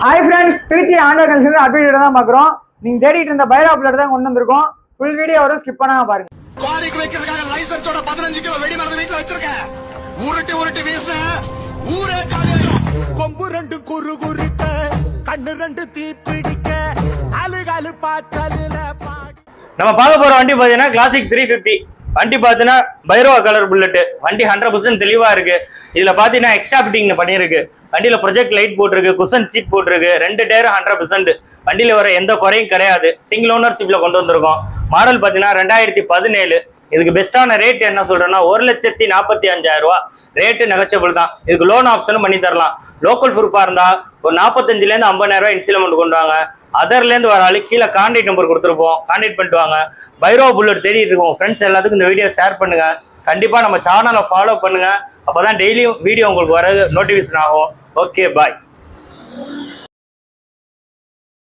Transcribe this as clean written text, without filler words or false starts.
Hi friends, Trichy ஆண்டோ consult update தான் பார்க்குறோம். நீங்கள் தேடிட்டு இருந்த பைரா புல்லட் தான் கொண்டு வந்திருக்கோம். ஃபுல் வீடியோ வரும், ஸ்கிப் பண்ணாம பாருங்க. குவாரிக்கு வைக்கிறதுக்காக லைசன்ஸோட 15 கிலோ வெடி மருந்து வீட்டுல வச்சிருக்கேன். உருட்டி வீச ஊரே காலியாயிடும். கொம்பு ரெண்டு குறு குறுக்க, கண்ணு ரெண்டு தீ பிடிக்க, அழுகாலு பாச்சலுல நம்ம பார்க்க போற வண்டி பாத்தீங்கன்னா கிளாசிக் 350 வண்டி பாத்தீங்கன்னா பைரோவா கலர் புல்லட். வண்டி 100% தெளிவா இருக்கு. இதுல பாத்தீங்கன்னா எக்ஸ்ட்ரா ஃபிட்டிங் பண்ணிருக்கு. வண்டியில ப்ரொஜெக்ட் லைட் போட்டிருக்கு, குஷன் சீட் போட்டிருக்கு, 2 டயரும் 100%. வண்டியில வர எந்த குறையும் கிடையாது. சிங்கிள் ஓனர்ஷிப்ல கொண்டு வந்திருக்கோம். மாடல் பாத்தீங்கன்னா 2017. இதுக்கு பெஸ்டான ரேட் என்ன சொல்றேன்னா 1,45,000 ரூபா. ரேட்டு நெகச்சபிள் தான். இதுக்கு லோன் ஆப்ஷனும் பண்ணி தரலாம். லோக்கல் ப்ரூஃபா இருந்தா ஒரு 45,000 இருந்து 50,000 ரூபாய் இன்ஸ்டால்மெண்ட் கொண்டு வாங்க. அதர்ல இருந்து வர ஆளு கீழே கான்டாக்ட் நம்பர் கொடுத்துருப்போம், கான்டாக்ட் பண்ணிட்டு வாங்க. பைரோவா புல்லட் தேடிட்டு இருக்கோம். ஃப்ரெண்ட்ஸ் எல்லாத்துக்கும் இந்த வீடியோ ஷேர் பண்ணுங்க. கண்டிப்பா நம்ம சேனலை ஃபாலோ பண்ணுங்க. அப்பதான் டெய்லியும் வீடியோ உங்களுக்கு வர நோட்டிபிகேஷன் ஆகும். ஓகே, பாய்.